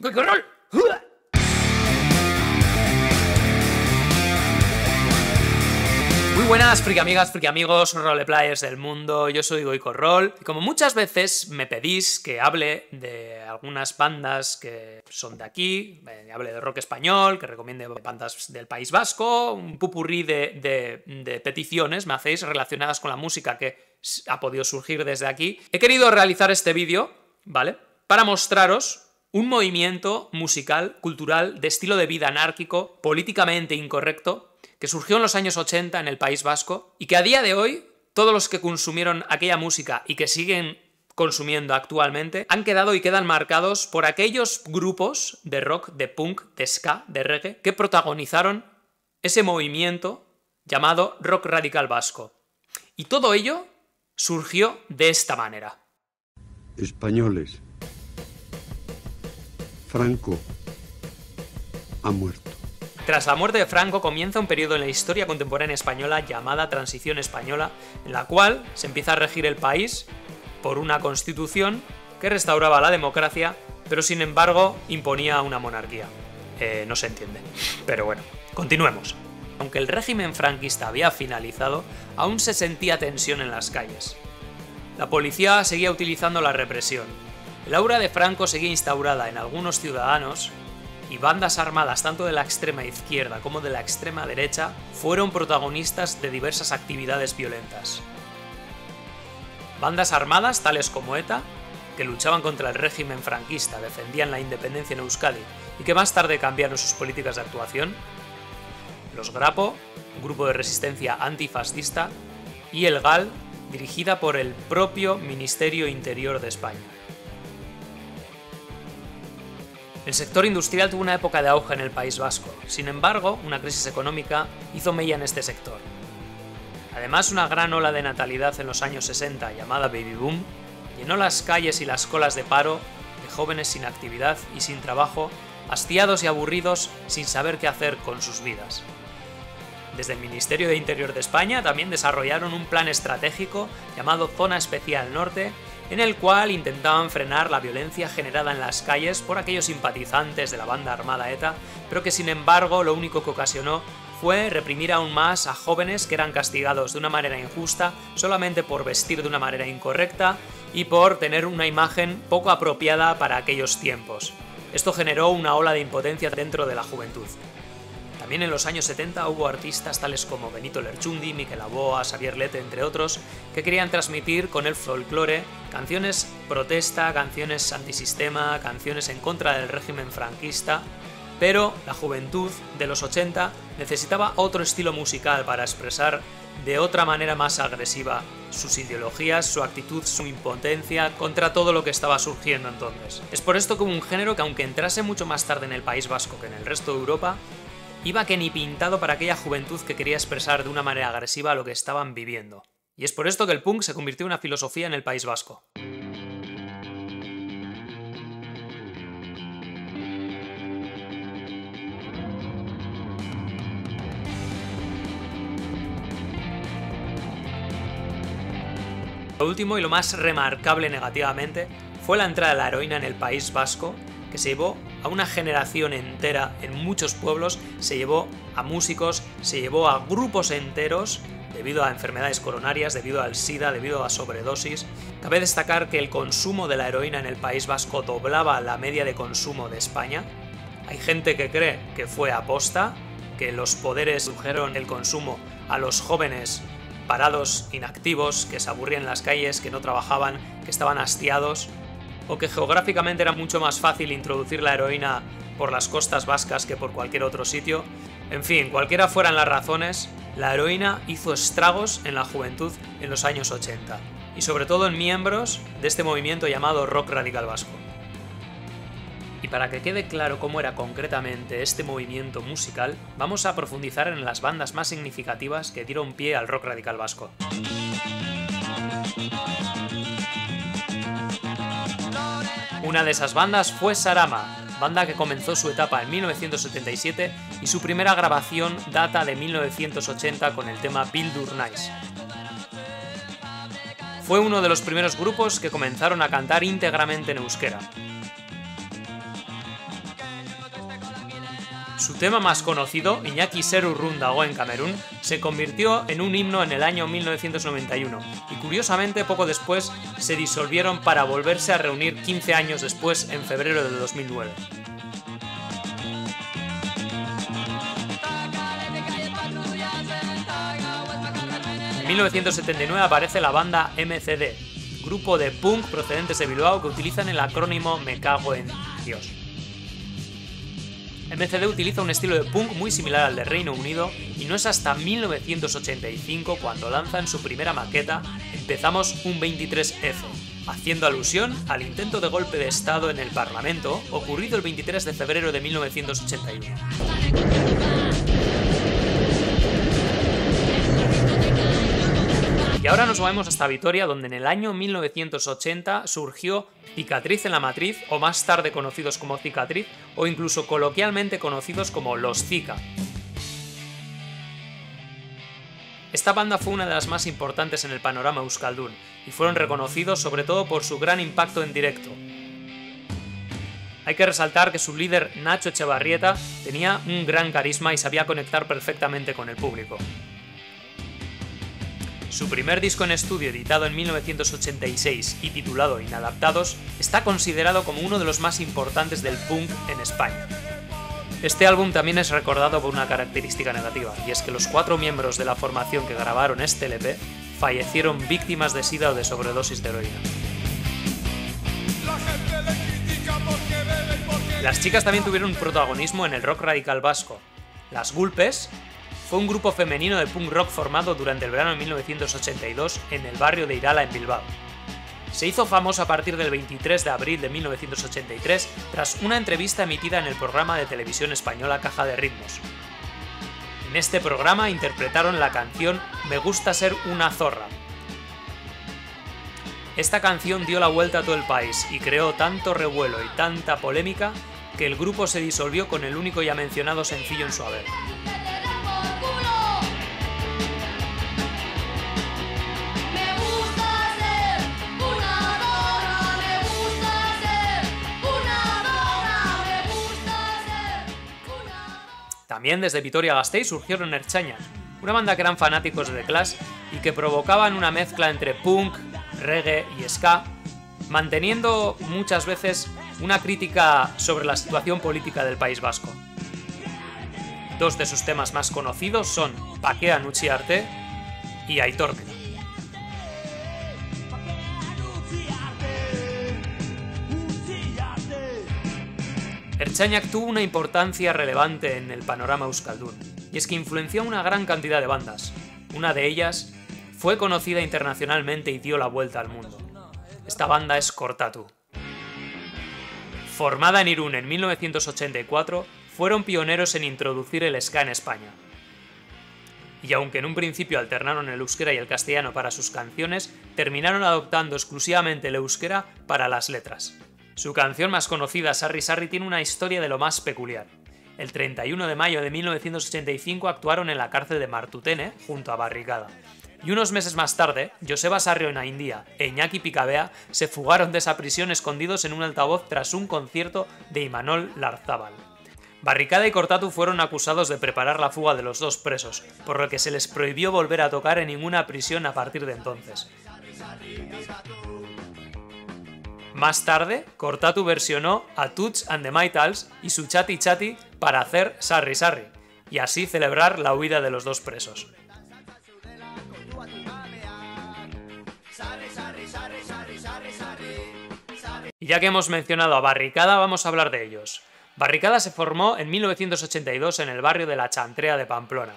¡Goicorrol! Muy buenas, friki amigas, friki amigos, roleplayers del mundo. Yo soy Goicorrol y como muchas veces me pedís que hable de algunas bandas que son de aquí, hable de rock español, que recomiende bandas del País Vasco, un pupurrí de peticiones me hacéis relacionadas con la música que ha podido surgir desde aquí. He querido realizar este vídeo, ¿vale?, para mostraros un movimiento musical, cultural, de estilo de vida anárquico, políticamente incorrecto, que surgió en los años 80 en el País Vasco y que a día de hoy todos los que consumieron aquella música y que siguen consumiendo actualmente han quedado y quedan marcados por aquellos grupos de rock, de punk, de ska, de reggae que protagonizaron ese movimiento llamado rock radical vasco. Y todo ello surgió de esta manera. Españoles. Franco ha muerto. Tras la muerte de Franco comienza un periodo en la historia contemporánea española llamada Transición Española, en la cual se empieza a regir el país por una constitución que restauraba la democracia, pero sin embargo imponía una monarquía. No se entiende. Pero bueno, continuemos. Aunque el régimen franquista había finalizado, aún se sentía tensión en las calles. La policía seguía utilizando la represión. El aura de Franco seguía instaurada en algunos ciudadanos y bandas armadas tanto de la extrema izquierda como de la extrema derecha fueron protagonistas de diversas actividades violentas. Bandas armadas tales como ETA, que luchaban contra el régimen franquista, defendían la independencia en Euskadi y que más tarde cambiaron sus políticas de actuación, los Grapo, un grupo de resistencia antifascista, y el GAL, dirigida por el propio Ministerio Interior de España. El sector industrial tuvo una época de auge en el País Vasco. Sin embargo, una crisis económica hizo mella en este sector. Además, una gran ola de natalidad en los años 60, llamada Baby Boom, llenó las calles y las colas de paro de jóvenes sin actividad y sin trabajo, hastiados y aburridos, sin saber qué hacer con sus vidas. Desde el Ministerio de Interior de España también desarrollaron un plan estratégico llamado Zona Especial Norte, en el cual intentaban frenar la violencia generada en las calles por aquellos simpatizantes de la banda armada ETA, pero que sin embargo lo único que ocasionó fue reprimir aún más a jóvenes que eran castigados de una manera injusta solamente por vestir de una manera incorrecta y por tener una imagen poco apropiada para aquellos tiempos. Esto generó una ola de impotencia dentro de la juventud. También en los años 70 hubo artistas tales como Benito Lerchundi, Mikel Laboa, Xavier Lete, entre otros, que querían transmitir con el folclore canciones protesta, canciones antisistema, canciones en contra del régimen franquista, pero la juventud de los 80 necesitaba otro estilo musical para expresar de otra manera más agresiva sus ideologías, su actitud, su impotencia contra todo lo que estaba surgiendo entonces. Es por esto que hubo un género que, aunque entrase mucho más tarde en el País Vasco que en el resto de Europa, iba que ni pintado para aquella juventud que quería expresar de una manera agresiva lo que estaban viviendo. Y es por esto que el punk se convirtió en una filosofía en el País Vasco. Lo último y lo más remarcable negativamente fue la entrada de la heroína en el País Vasco, que se llevó a una generación entera en muchos pueblos, se llevó a músicos, se llevó a grupos enteros debido a enfermedades coronarias, debido al SIDA, debido a sobredosis. Cabe destacar que el consumo de la heroína en el País Vasco doblaba la media de consumo de España. Hay gente que cree que fue aposta, que los poderes redujeron el consumo a los jóvenes parados, inactivos, que se aburrían en las calles, que no trabajaban, que estaban hastiados, o que geográficamente era mucho más fácil introducir la heroína por las costas vascas que por cualquier otro sitio. En fin, cualquiera fueran las razones, la heroína hizo estragos en la juventud en los años 80, y sobre todo en miembros de este movimiento llamado rock radical vasco. Y para que quede claro cómo era concretamente este movimiento musical, vamos a profundizar en las bandas más significativas que dieron pie al rock radical vasco. Una de esas bandas fue Sarama, banda que comenzó su etapa en 1977 y su primera grabación data de 1980 con el tema Bildur Naiz. Fue uno de los primeros grupos que comenzaron a cantar íntegramente en euskera. Su tema más conocido, Iñaki Serurrun dago en Camerún, se convirtió en un himno en el año 1991 y curiosamente poco después se disolvieron para volverse a reunir 15 años después en febrero de 2009. En 1979 aparece la banda MCD, grupo de punk procedentes de Bilbao que utilizan el acrónimo Me cago en Dios. MCD utiliza un estilo de punk muy similar al de Reino Unido y no es hasta 1985 cuando lanzan su primera maqueta Empezamos un 23F, haciendo alusión al intento de golpe de Estado en el Parlamento ocurrido el 23 de febrero de 1981. Y ahora nos movemos hasta Vitoria, donde en el año 1980 surgió Cicatriz en la Matriz, o más tarde conocidos como Cicatriz, o incluso coloquialmente conocidos como Los Zika. Esta banda fue una de las más importantes en el panorama euskaldun, y fueron reconocidos sobre todo por su gran impacto en directo. Hay que resaltar que su líder, Nacho Echevarrieta, tenía un gran carisma y sabía conectar perfectamente con el público. Su primer disco en estudio, editado en 1986 y titulado Inadaptados, está considerado como uno de los más importantes del punk en España. Este álbum también es recordado por una característica negativa, y es que los 4 miembros de la formación que grabaron este LP fallecieron víctimas de sida o de sobredosis de heroína. Las chicas también tuvieron un protagonismo en el rock radical vasco. Las Gulpes fue un grupo femenino de punk rock formado durante el verano de 1982 en el barrio de Irala, en Bilbao. Se hizo famoso a partir del 23 de abril de 1983 tras una entrevista emitida en el programa de televisión española Caja de Ritmos. En este programa interpretaron la canción Me gusta ser una zorra. Esta canción dio la vuelta a todo el país y creó tanto revuelo y tanta polémica que el grupo se disolvió con el único ya mencionado sencillo en su haber. También desde Vitoria-Gasteiz surgieron Ertzaina, una banda que eran fanáticos de The Clash y que provocaban una mezcla entre punk, reggae y ska, manteniendo muchas veces una crítica sobre la situación política del País Vasco. 2 de sus temas más conocidos son Bakean utzi arte y Aitormen. Ertzainak tuvo una importancia relevante en el panorama euskaldun, y es que influenció a una gran cantidad de bandas. Una de ellas fue conocida internacionalmente y dio la vuelta al mundo. Esta banda es Kortatu. Formada en Irún en 1984, fueron pioneros en introducir el ska en España. Y aunque en un principio alternaron el euskera y el castellano para sus canciones, terminaron adoptando exclusivamente el euskera para las letras. Su canción más conocida, Sarri Sarri, tiene una historia de lo más peculiar. El 31 de mayo de 1985 actuaron en la cárcel de Martutene, junto a Barricada. Y unos meses más tarde, Joseba Sarrionaindia e Iñaki Picabea se fugaron de esa prisión escondidos en un altavoz tras un concierto de Imanol Larzábal. Barricada y Kortatu fueron acusados de preparar la fuga de los 2 presos, por lo que se les prohibió volver a tocar en ninguna prisión a partir de entonces. Más tarde, Kortatu versionó a Toots and the Maytals y su Chati Chati para hacer Sarri Sarri, y así celebrar la huida de los 2 presos. Y ya que hemos mencionado a Barricada, vamos a hablar de ellos. Barricada se formó en 1982 en el barrio de La Chantrea de Pamplona.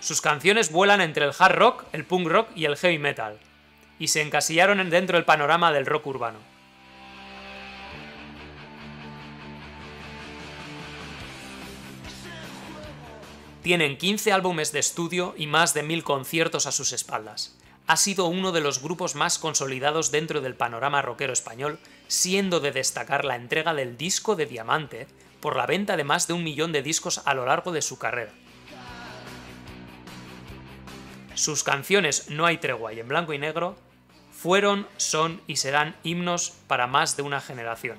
Sus canciones vuelan entre el hard rock, el punk rock y el heavy metal, y se encasillaron dentro del panorama del rock urbano. Tienen 15 álbumes de estudio y más de 1000 conciertos a sus espaldas. Ha sido uno de los grupos más consolidados dentro del panorama rockero español, siendo de destacar la entrega del disco de diamante por la venta de más de 1 millón de discos a lo largo de su carrera. Sus canciones No hay tregua y En blanco y negro fueron, son y serán himnos para más de una generación.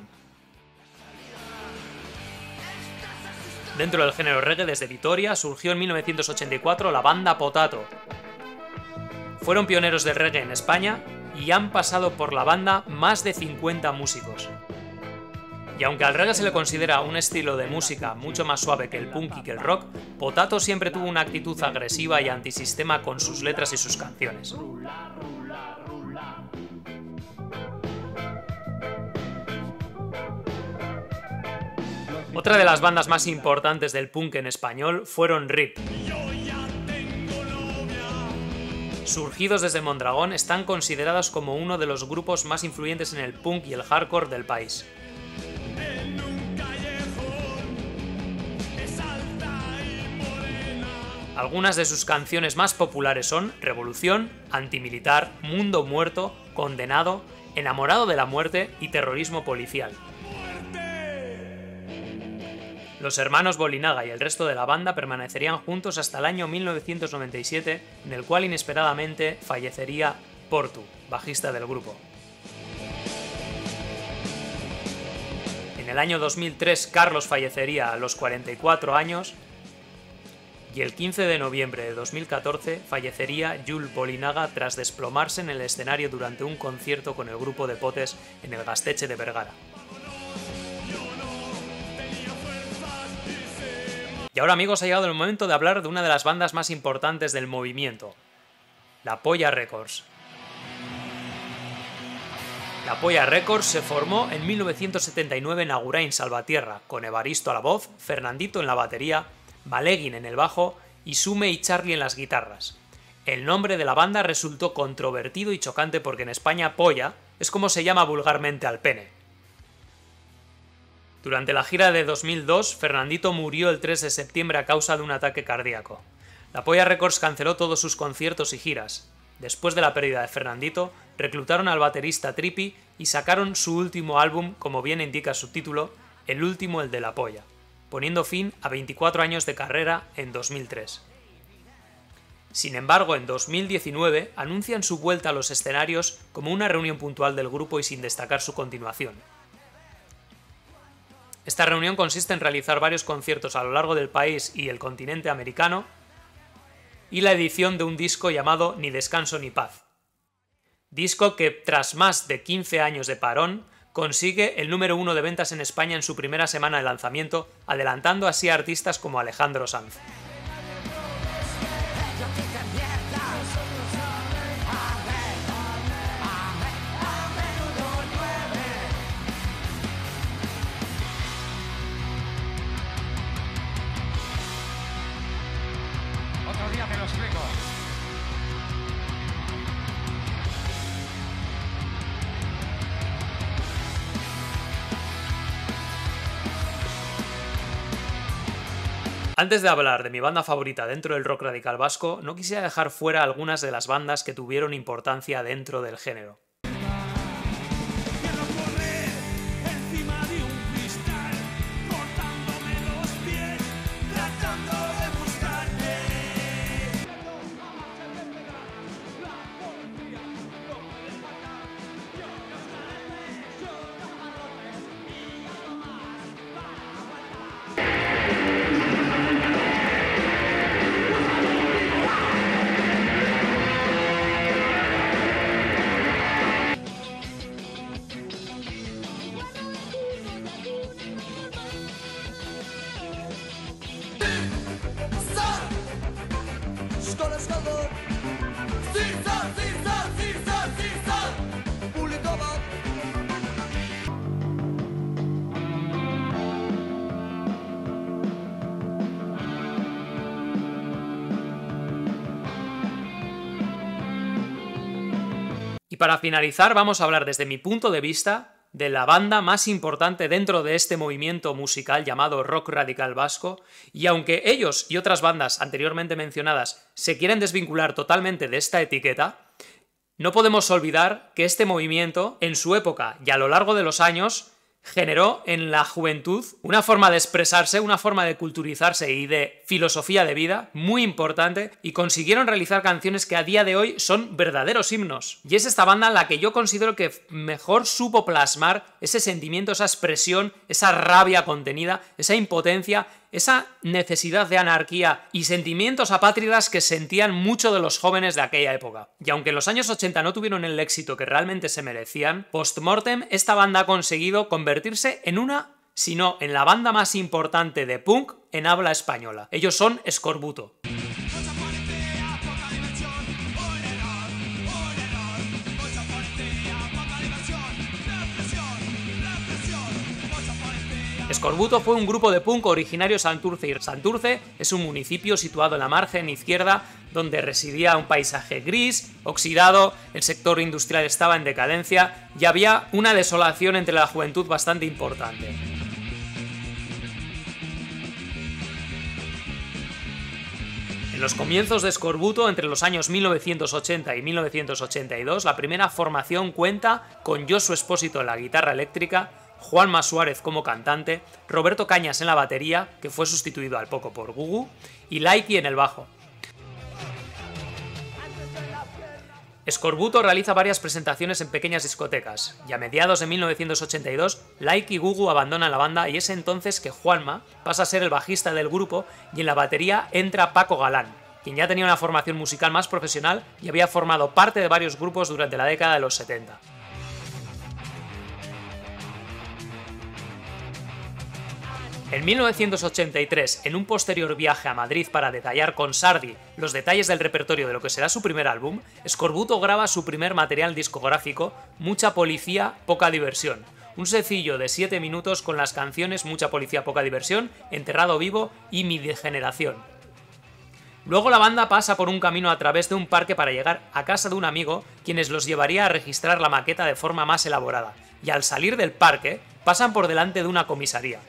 Dentro del género reggae, desde Vitoria, surgió en 1984 la banda Potato. Fueron pioneros del reggae en España y han pasado por la banda más de 50 músicos. Y aunque al reggae se le considera un estilo de música mucho más suave que el punk y que el rock, Potato siempre tuvo una actitud agresiva y antisistema con sus letras y sus canciones. Otra de las bandas más importantes del punk en español fueron RIP. Surgidos desde Mondragón, están considerados como uno de los grupos más influyentes en el punk y el hardcore del país. Algunas de sus canciones más populares son Revolución, Antimilitar, Mundo Muerto, Condenado, Enamorado de la Muerte y Terrorismo Policial. Los hermanos Bolinaga y el resto de la banda permanecerían juntos hasta el año 1997, en el cual inesperadamente fallecería Portu, bajista del grupo. En el año 2003 Carlos fallecería a los 44 años y el 15 de noviembre de 2014 fallecería Jules Bolinaga tras desplomarse en el escenario durante un concierto con el grupo de Potes en el Gasteche de Vergara. Y ahora, amigos, ha llegado el momento de hablar de una de las bandas más importantes del movimiento, La Polla Records. La Polla Records se formó en 1979 en Agurain, Salvatierra, con Evaristo a la voz, Fernandito en la batería, Maleguin en el bajo y Sume y Charlie en las guitarras. El nombre de la banda resultó controvertido y chocante porque en España polla es como se llama vulgarmente al pene. Durante la gira de 2002, Fernandito murió el 3 de septiembre a causa de un ataque cardíaco. La Polla Records canceló todos sus conciertos y giras. Después de la pérdida de Fernandito, reclutaron al baterista Trippy y sacaron su último álbum, como bien indica su título, El último, el de la polla, poniendo fin a 24 años de carrera en 2003. Sin embargo, en 2019 anuncian su vuelta a los escenarios como una reunión puntual del grupo y sin destacar su continuación. Esta reunión consiste en realizar varios conciertos a lo largo del país y el continente americano y la edición de un disco llamado Ni Descanso ni Paz. Disco que, tras más de 15 años de parón, consigue el número 1 de ventas en España en su primera semana de lanzamiento, adelantando así a artistas como Alejandro Sanz. Otro día te lo explico. Antes de hablar de mi banda favorita dentro del rock radical vasco, no quisiera dejar fuera algunas de las bandas que tuvieron importancia dentro del género. Y para finalizar vamos a hablar desde mi punto de vista de la banda más importante dentro de este movimiento musical llamado rock radical vasco, y aunque ellos y otras bandas anteriormente mencionadas se quieren desvincular totalmente de esta etiqueta, no podemos olvidar que este movimiento, en su época y a lo largo de los años, generó en la juventud una forma de expresarse, una forma de culturizarse y de filosofía de vida muy importante, y consiguieron realizar canciones que a día de hoy son verdaderos himnos. Y es esta banda la que yo considero que mejor supo plasmar ese sentimiento, esa expresión, esa rabia contenida, esa impotencia esa necesidad de anarquía y sentimientos apátridas que sentían muchos de los jóvenes de aquella época. Y aunque en los años 80 no tuvieron el éxito que realmente se merecían, post-mortem esta banda ha conseguido convertirse en sino en la banda más importante de punk en habla española. Ellos son Escorbuto. Escorbuto fue un grupo de punk originario de Santurce. Santurce es un municipio situado en la margen izquierda donde residía un paisaje gris, oxidado, el sector industrial estaba en decadencia y había una desolación entre la juventud bastante importante. En los comienzos de Escorbuto, entre los años 1980 y 1982, la primera formación cuenta con Josu Espósito en la guitarra eléctrica, Juanma Suárez como cantante, Roberto Cañas en la batería, que fue sustituido al poco por Gugu, y Laiki en el bajo. Escorbuto realiza varias presentaciones en pequeñas discotecas, y a mediados de 1982, Laiki y Gugu abandonan la banda y es entonces que Juanma pasa a ser el bajista del grupo y en la batería entra Paco Galán, quien ya tenía una formación musical más profesional y había formado parte de varios grupos durante la década de los 70. En 1983, en un posterior viaje a Madrid para detallar con Sardi los detalles del repertorio de lo que será su primer álbum, Escorbuto graba su primer material discográfico, Mucha Policía, Poca Diversión, un sencillo de 7 minutos con las canciones Mucha Policía, Poca Diversión, Enterrado Vivo y Mi Degeneración. Luego la banda pasa por un camino a través de un parque para llegar a casa de un amigo, quienes los llevaría a registrar la maqueta de forma más elaborada, y al salir del parque, pasan por delante de una comisaría.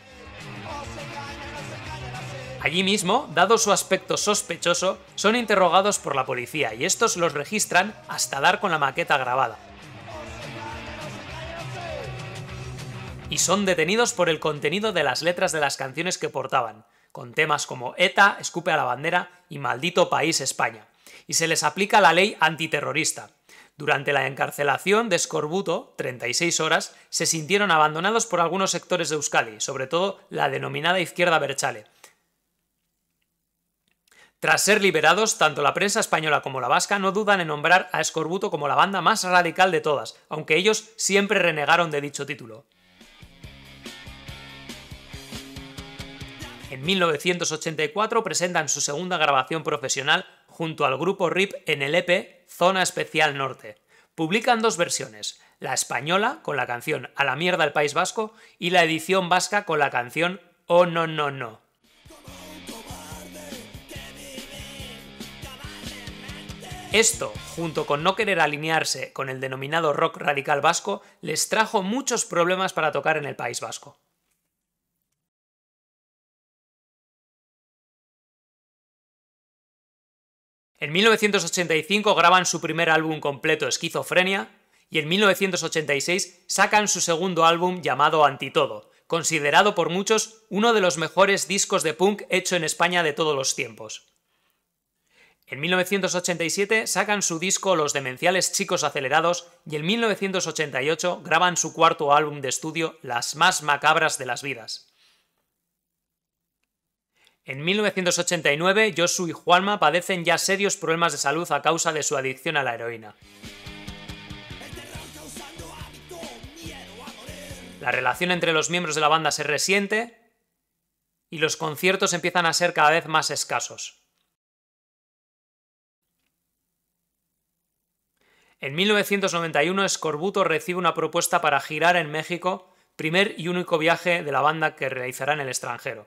Allí mismo, dado su aspecto sospechoso, son interrogados por la policía y estos los registran hasta dar con la maqueta grabada. Y son detenidos por el contenido de las letras de las canciones que portaban, con temas como ETA, Escupe a la bandera y Maldito País España, y se les aplica la ley antiterrorista. Durante la encarcelación de Escorbuto, 36 horas, se sintieron abandonados por algunos sectores de Euskadi, sobre todo la denominada izquierda abertzale. Tras ser liberados, tanto la prensa española como la vasca no dudan en nombrar a Escorbuto como la banda más radical de todas, aunque ellos siempre renegaron de dicho título. En 1984 presentan su segunda grabación profesional junto al grupo RIP en el EP Zona Especial Norte. Publican dos versiones, la española con la canción A la mierda el País Vasco y la edición vasca con la canción Oh no no no. Esto, junto con no querer alinearse con el denominado rock radical vasco, les trajo muchos problemas para tocar en el País Vasco. En 1985 graban su primer álbum completo, Esquizofrenia, y en 1986 sacan su segundo álbum llamado Antitodo, considerado por muchos uno de los mejores discos de punk hecho en España de todos los tiempos. En 1987 sacan su disco Los Demenciales Chicos Acelerados y en 1988 graban su cuarto álbum de estudio Las Más Macabras de las Vidas. En 1989 Josu y Juanma padecen ya serios problemas de salud a causa de su adicción a la heroína. La relación entre los miembros de la banda se resiente y los conciertos empiezan a ser cada vez más escasos. En 1991 Escorbuto recibe una propuesta para girar en México, primer y único viaje de la banda que realizará en el extranjero.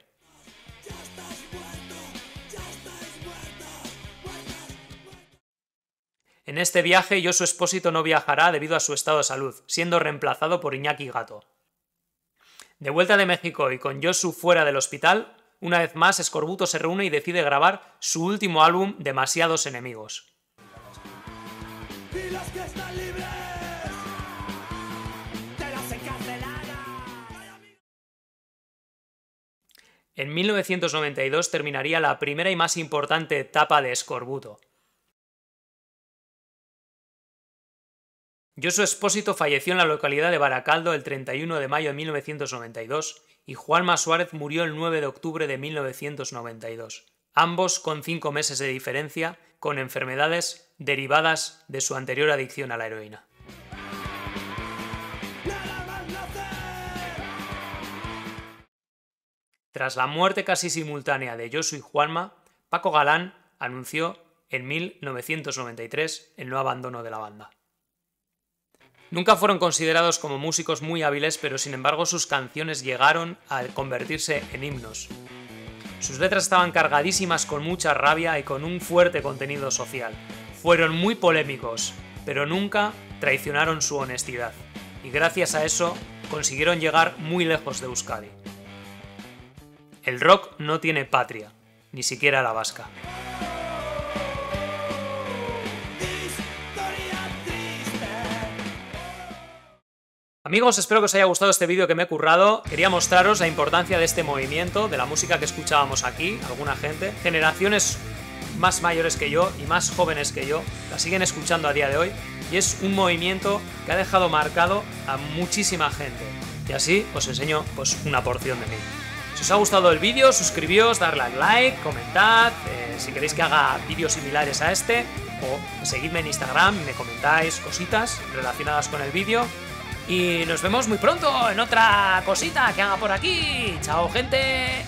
En este viaje Josu Espósito no viajará debido a su estado de salud, siendo reemplazado por Iñaki Gato. De vuelta de México y con Josu fuera del hospital, una vez más Escorbuto se reúne y decide grabar su último álbum, Demasiados Enemigos. Y los que están libres de las encarceladas. En 1992 terminaría la primera y más importante etapa de Escorbuto. Josu Espósito falleció en la localidad de Baracaldo el 31 de mayo de 1992 y Juanma Suárez murió el 9 de octubre de 1992, ambos con 5 meses de diferencia, con enfermedades derivadas de su anterior adicción a la heroína. Tras la muerte casi simultánea de Josu y Juanma, Paco Galán anunció en 1993 el no abandono de la banda. Nunca fueron considerados como músicos muy hábiles, pero sin embargo sus canciones llegaron a convertirse en himnos. Sus letras estaban cargadísimas con mucha rabia y con un fuerte contenido social. Fueron muy polémicos, pero nunca traicionaron su honestidad, y gracias a eso consiguieron llegar muy lejos de Euskadi. El rock no tiene patria, ni siquiera la vasca. Amigos, espero que os haya gustado este vídeo que me he currado. Quería mostraros la importancia de este movimiento, de la música que escuchábamos aquí, alguna gente. Generaciones más mayores que yo y más jóvenes que yo la siguen escuchando a día de hoy, y es un movimiento que ha dejado marcado a muchísima gente. Y así os enseño pues una porción de mí. Si os ha gustado el vídeo, suscribíos, darle al like, comentad, si queréis que haga vídeos similares a este, o seguidme en Instagram y me comentáis cositas relacionadas con el vídeo. Y nos vemos muy pronto en otra cosita que haga por aquí. ¡Chao, gente!